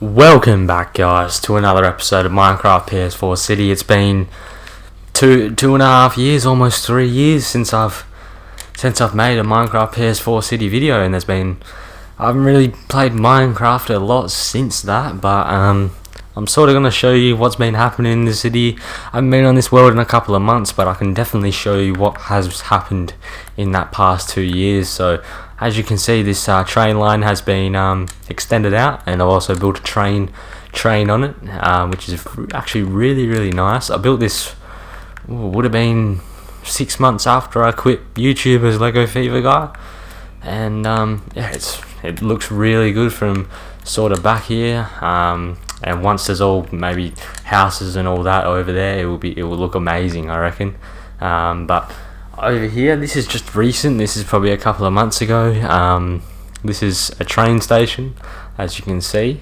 Welcome back, guys, to another episode of Minecraft PS4 City. It's been two and a half years, almost 3 years since I've made a Minecraft PS4 City video, and I haven't really played Minecraft a lot since that. But I'm sort of gonna show you what's been happening in the city. I haven't been on this world in a couple of months, but I can definitely show you what has happened in that past 2 years. So, as you can see, this train line has been extended out, and I've also built a train on it, which is actually really nice. I built this, would have been 6 months after I quit YouTube as Lego Fever guy, and yeah, it looks really good from sort of back here. And once there's all maybe houses and all that over there, it will look amazing, I reckon. But over here, this is just recent. This is probably a couple of months ago. This is a train station, as you can see.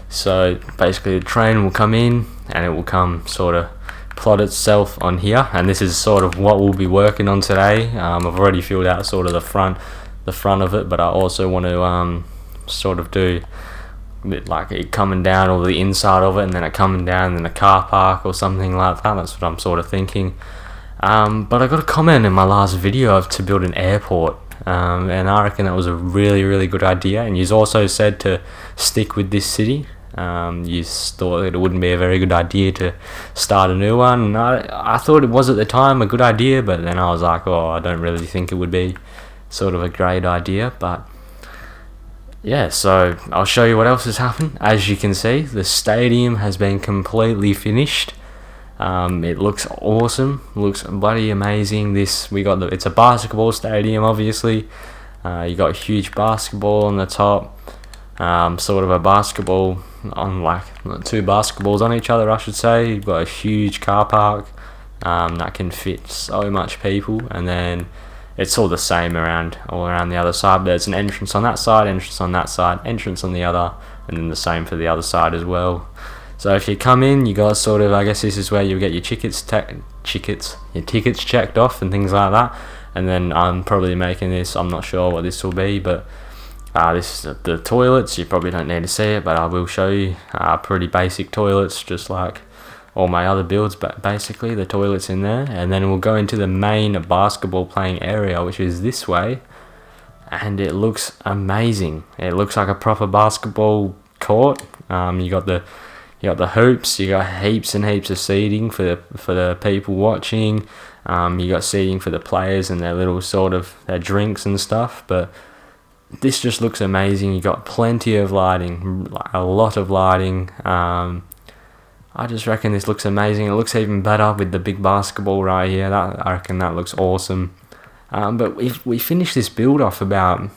So basically, the train will come in, and it will come sort of plot itself on here. And this is sort of what we'll be working on today. I've already filled out sort of the front of it, but I also want to sort of do like it coming down, or the inside of it, and then it coming down in a car park or something like that. That's what I'm sort of thinking. But I got a comment in my last video to build an airport, and I reckon that was a really good idea. And you also said to stick with this city. You thought it wouldn't be a very good idea to start a new one, and I thought it was at the time a good idea, but then I was like, oh, I don't really think it would be sort of a great idea. But yeah, so I'll show you what else has happened. As you can see, the stadium has been completely finished. It looks awesome, looks bloody amazing. It's a basketball stadium, obviously. You got a huge basketball on the top, sort of a basketball on, like, two basketballs on each other, I should say. You've got a huge car park that can fit so much people, and then it's all the same all around the other side. There's an entrance on that side, entrance on that side, entrance on the other, and then the same for the other side as well. So if you come in, you got sort of, I guess this is where you get your tickets checked off and things like that. And then I'm probably making this, I'm not sure what this will be, but this is the toilets. You probably don't need to see it, but I will show you. Pretty basic toilets, just like all my other builds, but basically the toilets in there. And then we'll go into the main basketball playing area, which is this way, and it looks amazing. It looks like a proper basketball court. You got the hoops, you got heaps and heaps of seating for the people watching. You got seating for the players and their little sort of their drinks and stuff. But this just looks amazing. You got plenty of lighting, a lot of lighting. I just reckon this looks amazing. It looks even better with the big basketball right here. I reckon that looks awesome. But we finished this build off about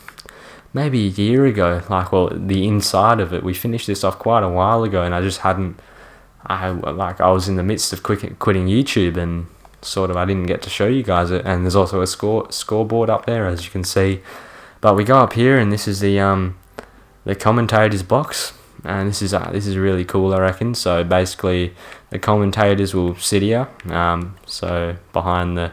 maybe a year ago. The inside of it, we finished this off quite a while ago, and I just hadn't. I was in the midst of quitting YouTube, and sort of I didn't get to show you guys it. And there's also a scoreboard up there, as you can see. But we go up here, and this is the commentators box. And this is really cool, I reckon. So basically, the commentators will sit here, so behind the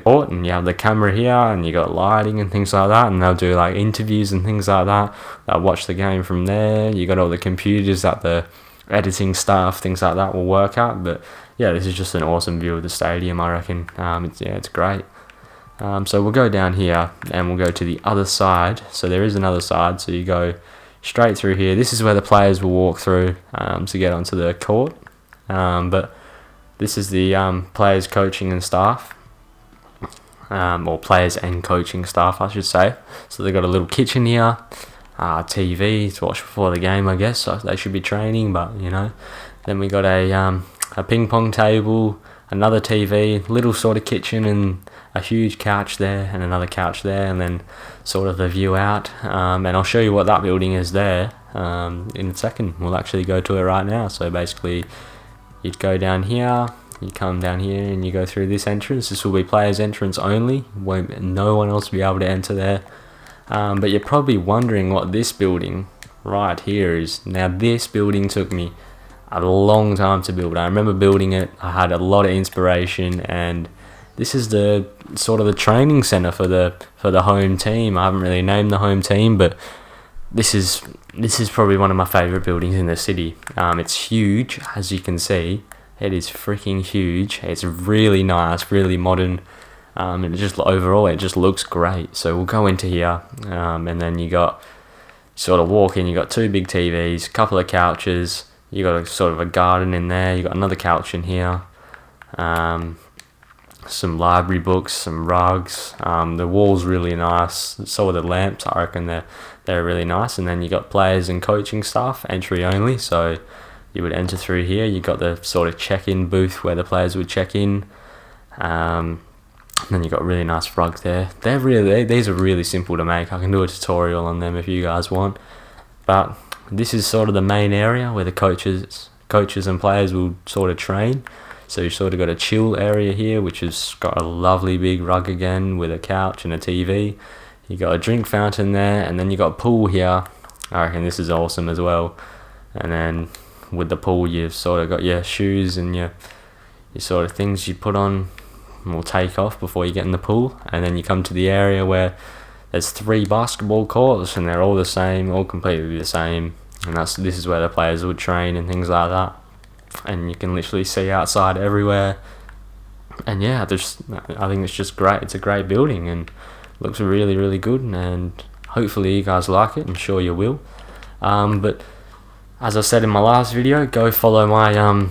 court, and you have the camera here, and you got lighting and things like that, and they'll do like interviews and things like that. They'll watch the game from there. You got all the computers that the editing staff, things like that, will work at. But yeah, this is just an awesome view of the stadium, I reckon. It's great. So we'll go down here, and we'll go to the other side. So there is another side, so you go straight through here. This is where the players will walk through to get onto the court. But this is the players, coaching and staff, or players and coaching staff, I should say. So they've got a little kitchen here, TV to watch before the game, I guess. So they should be training, but you know. Then we got a ping pong table, another TV, little sort of kitchen, and a huge couch there, and another couch there, and then sort of the view out. And I'll show you what that building is there in a second. We'll actually go to it right now. So basically, you'd go down here, you come down here, and you go through this entrance. This will be players' entrance only. No one else will be able to enter there. But you're probably wondering what this building right here is. Now, this building took me a long time to build. I remember building it. I had a lot of inspiration, and this is the sort of the training center for the home team. I haven't really named the home team, but this is probably one of my favorite buildings in the city. It's huge, as you can see. It is freaking huge. It's really nice, really modern. And overall it just looks great. So we'll go into here, and then you got sort of walk in. You got 2 big TVs, a couple of couches. You got a sort of a garden in there. You got another couch in here. Some library books, some rugs. The wall's really nice. So are the lamps. I reckon they're really nice. And then you got players and coaching staff, entry only. So you would enter through here. You got the sort of check-in booth where the players would check in. And then you got a really nice rug there. These are really simple to make. I can do a tutorial on them if you guys want. But this is sort of the main area where the coaches and players will sort of train. So you sort of got a chill area here, which has got a lovely big rug again with a couch and a TV. You got a drink fountain there, and then you got a pool here. I reckon this is awesome as well. And then with the pool, you've sort of got your shoes and your sort of things you put on and will take off before you get in the pool. And then you come to the area where there's 3 basketball courts, and they're all the same, all completely the same. And this is where the players would train and things like that. And you can literally see outside everywhere. And yeah, I think it's just great. It's a great building and looks really, really good. And hopefully you guys like it. I'm sure you will. But as I said in my last video, go follow my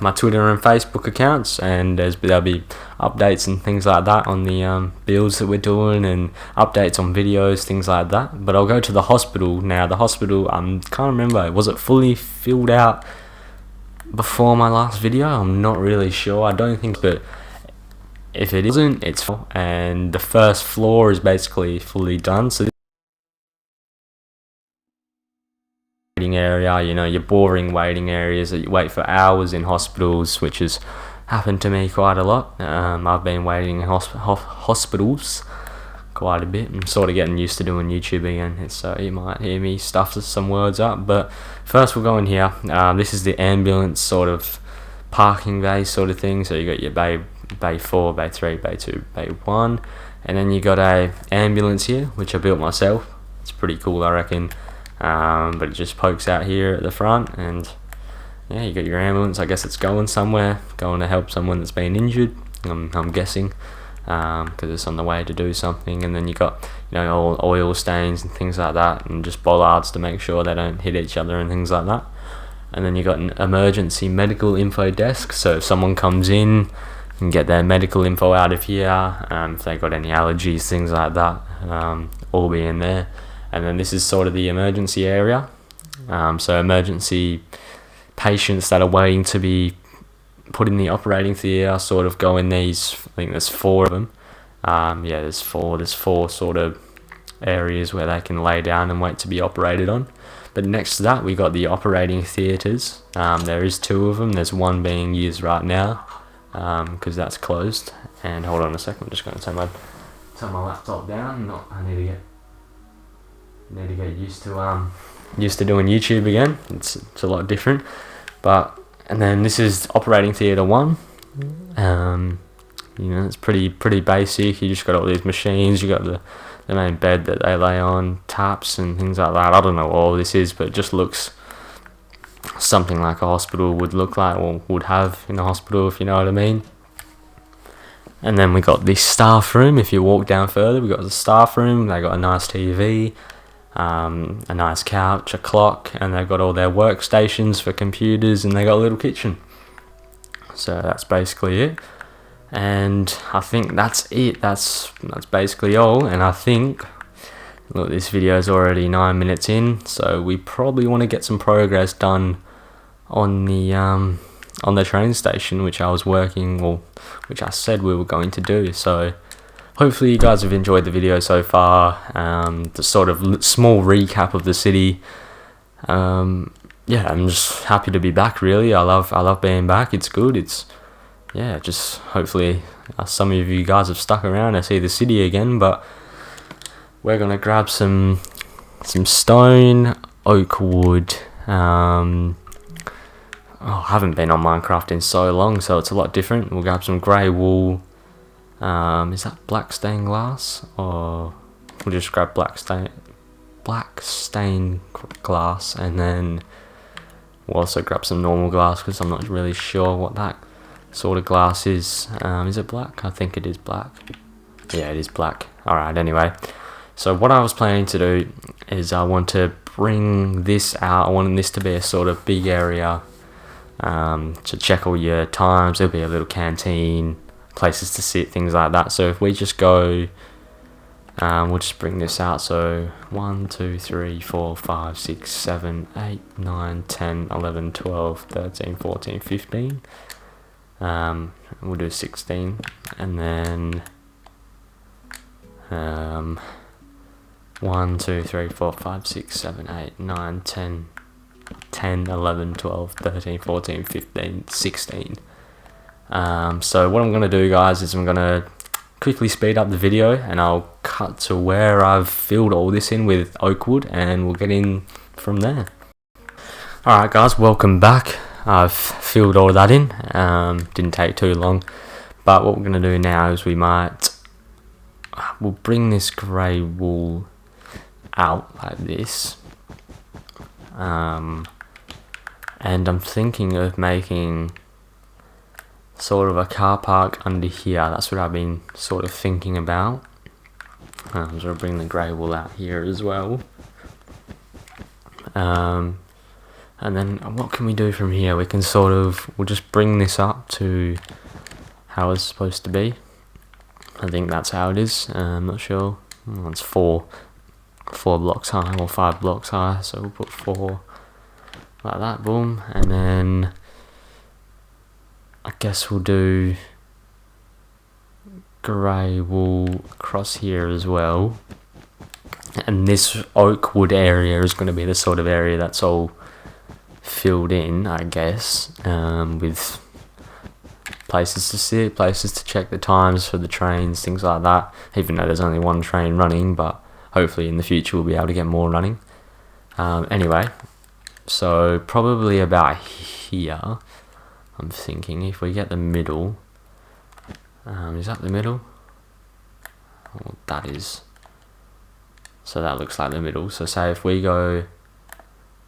my Twitter and Facebook accounts, and there'll be updates and things like that on the builds that we're doing, and updates on videos, things like that. But I'll go to the hospital now. The hospital, can't remember, was it fully filled out before my last video? I'm not really sure. I don't think, but if it isn't, it's full. And the first floor is basically fully done. So waiting area, your boring waiting areas that you wait for hours in hospitals, which has happened to me quite a lot. I've been waiting in hospitals quite a bit. I'm sort of getting used to doing YouTube again, so you might hear me stuff some words up. But first we'll go in here. This is the ambulance sort of parking bay sort of thing. So you got your bay 4, bay 3, bay 2, bay 1, and then you got a ambulance here, which I built myself. It's pretty cool, I reckon. But it just pokes out here at the front, and yeah, you got your ambulance. I guess it's going somewhere, going to help someone that's been injured, I'm guessing, because it's on the way to do something. And then you got all oil stains and things like that, and just bollards to make sure they don't hit each other and things like that. And then you got an emergency medical info desk, so if someone comes in, you can get their medical info out of here. If they got any allergies, things like that, all be in there. And then this is sort of the emergency area. So emergency patients that are waiting to be put in the operating theatre sort of go in these. I think there's 4 of them. Yeah, there's 4 sort of areas where they can lay down and wait to be operated on. But next to that, we got the operating theatres. There is 2 of them. There's one being used right now because that's closed. And hold on a second, I'm just going to turn my laptop down. I need to get used to doing YouTube again. It's a lot different. And then this is operating theatre 1. It's pretty basic. You just got all these machines. You got the main bed that they lay on, taps and things like that. I don't know what all this is, but it just looks something like a hospital would look like, or would have in a hospital, if you know what I mean. And then we got this staff room. If you walk down further, we got the staff room. They got a nice TV, a nice couch, a clock, and they've got all their workstations for computers, and they got a little kitchen. So that's basically it. And I think that's it. That's basically all. And I think, look, this video is already 9 minutes in, so we probably want to get some progress done on the train station, which I was working, or which I said we were going to do. So hopefully you guys have enjoyed the video so far. The sort of small recap of the city. I'm just happy to be back, really. I love being back. It's good. Just hopefully some of you guys have stuck around to see the city again. But we're gonna grab some stone, oak wood. I haven't been on Minecraft in so long, so it's a lot different. We'll grab some grey wool. Is that black stained glass? Or we'll just grab black stained black stained glass, and then we'll also grab some normal glass because I'm not really sure what that sort of glass is. Is it black? I think it is black. Yeah, it is black. Alright, anyway. So what I was planning to do is I want to bring this out. I want this to be a sort of big area to check all your times. There'll be a little canteen, places to sit, things like that. So if we just go, we'll just bring this out. So 1, 2, 3, 4, 5, 6, 7, 8, 9, 10, 11, 12, 13, 14, 15. We'll do 16, and then 1, 2, 3, 4, 5, 6, 7, 8, 9, 10, 11, 12, 13, 14, 15, 16. So what I'm going to do, guys, is I'm going to quickly speed up the video and I'll cut to where I've filled all this in with oak wood, and we'll get in from there. Alright guys, welcome back. I've filled all of that in. Didn't take too long, but what we're going to do now is we'll bring this grey wool out like this, and I'm thinking of making sort of a car park under here. That's what I've been sort of thinking about. So I'll bring the grey wool out here as well, and then what can we do from here? We can we'll just bring this up to how it's supposed to be. I think that's how it is. I'm not sure. Well, it's 4 blocks high or 5 blocks high, so we'll put 4 like that, boom, and then I guess we'll do grey wool across here as well, and this oak wood area is going to be the sort of area that's all filled in, I guess, with places to sit, places to check the times for the trains, things like that, even though there's only one train running, but hopefully in the future we'll be able to get more running. Anyway, so probably about here, I'm thinking if we get the middle, is that the middle? Oh, that is. So that looks like the middle. So say if we go,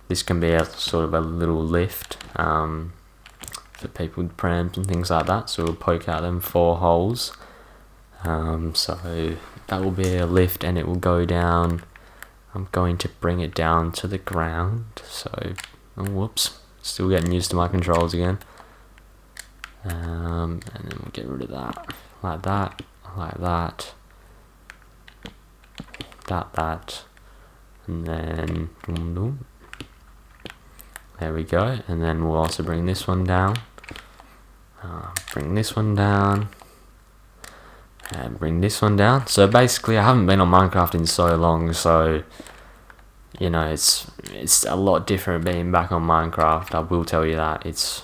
this can be a sort of a little lift for people with prams and things like that. So we'll poke out them 4 holes. So that will be a lift, and it will go down. I'm going to bring it down to the ground. So, oh, whoops, still getting used to my controls again. And then we'll get rid of that, like that, like that, that, and then boom, boom. There we go. And then we'll also bring this one down. Bring this one down. And bring this one down. So basically, I haven't been on Minecraft in so long, so you know, it's a lot different being back on Minecraft. I will tell you that. It's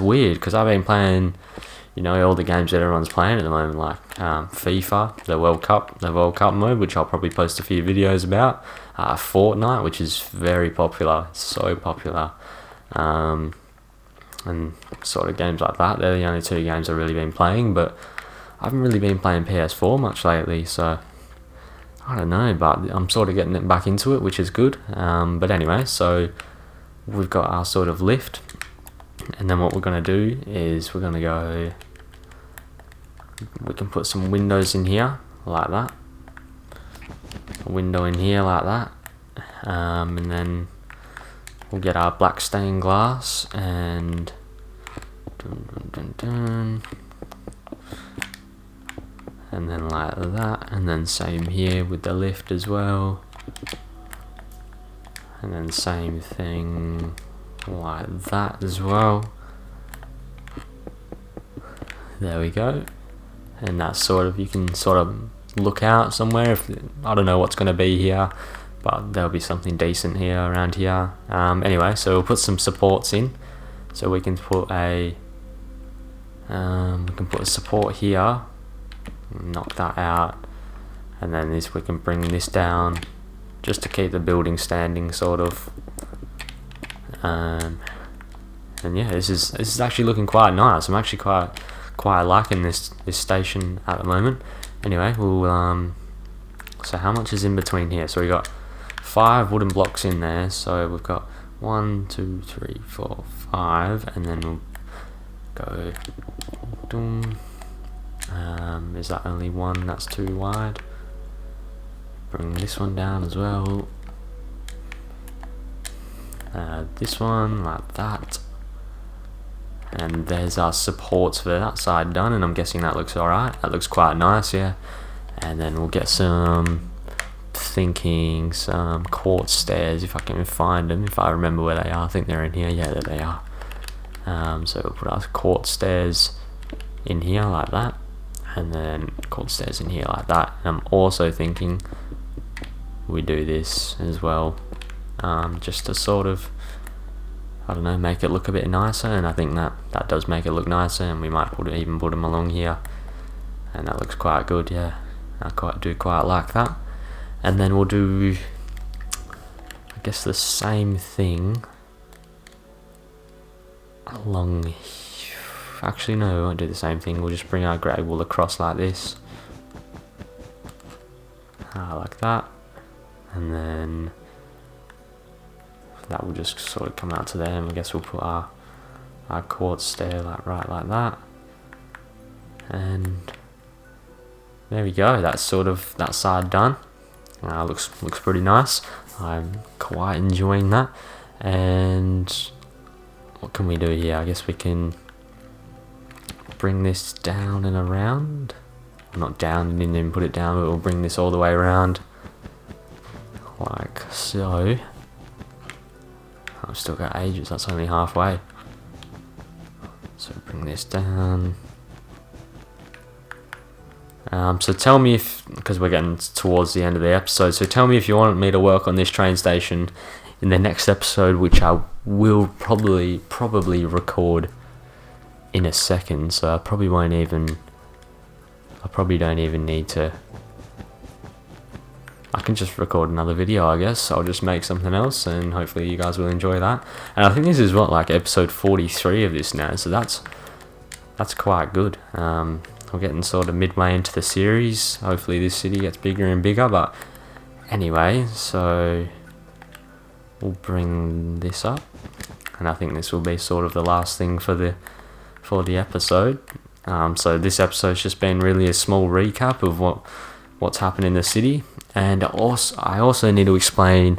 weird because I've been playing, you know, all the games that everyone's playing at the moment, like FIFA, the World Cup mode, which I'll probably post a few videos about. Fortnite, which is very popular, so popular, and sort of games like that. They're the only 2 games I've really been playing, but I haven't really been playing PS4 much lately, so I don't know, but I'm sort of getting it back into it, which is good. But anyway, so we've got our sort of lift, and then what we're going to do is we can put some windows in here like that, a window in here like that, and then we'll get our black stained glass and and then like that, and then same here with the lift as well, and then same thing like that as well. There we go. And that's sort of, you can sort of look out somewhere. If I don't know what's going to be here, but there'll be something decent here around here. Anyway, so we'll put some supports in. So we can put a support here, knock that out, and then we can bring this down just to keep the building standing, sort of. And yeah, this is actually looking quite nice. I'm actually quite liking this station at the moment. Anyway, we'll So how much is in between here? So we got 5 wooden blocks in there. So we've got 1, 2, 3, 4, 5, and then we'll go. Is that only one? That's too wide. Bring this one down as well. This one like that. And there's our supports for that side done, and I'm guessing that looks alright. That looks quite nice, yeah. And then we'll get some quartz stairs if I can find them, if I remember where they are. I think they're in here. Yeah, there they are. So we'll put our quartz stairs in here like that, and then quartz stairs in here like that. And I'm also thinking we do this as well, just to sort of, I don't know, make it look a bit nicer. And I think that does make it look nicer, and we might even put them along here, and that looks quite good. Yeah, I do quite like that. And then we'll do, I guess, the same thing along. Actually, no, we won't do the same thing. We'll just bring our grey wool across like this, like that, and then that will just sort of come out to there. And I guess we'll put our quartz stair right like that, and there we go. That's sort of that side done. Looks pretty nice. I'm quite enjoying that. And what can we do here? I guess we can bring this down and around. Not down and then put it down, but we'll bring this all the way around like so. I've still got ages, that's only halfway. So bring this down. So tell me if, because we're getting towards the end of the episode, so tell me if you want me to work on this train station in the next episode, which I will probably record in a second. So I probably don't even need to. I can just record another video, I guess. I'll just make something else, and hopefully you guys will enjoy that. And I think this is like episode 43 of this now, so that's quite good. We're getting sort of midway into the series. Hopefully this city gets bigger and bigger, but anyway, so we'll bring this up, and I think this will be sort of the last thing for the episode. So this episode's just been really a small recap of what's happened in the city. And I also need to explain,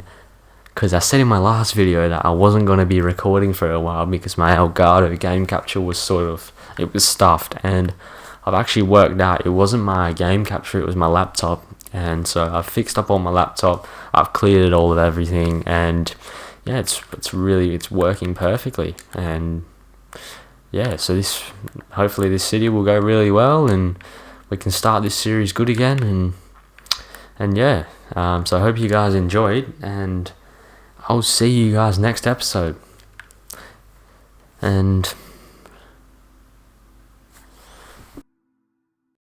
because I said in my last video that I wasn't going to be recording for a while because my Elgato game capture was it was stuffed, and I've actually worked out it wasn't my game capture, it was my laptop. And so I've fixed up on my laptop, I've cleared all of everything, and yeah, it's working perfectly. And yeah, so hopefully this city will go really well, and we can start this series good again. And yeah, so I hope you guys enjoyed, and I'll see you guys next episode. And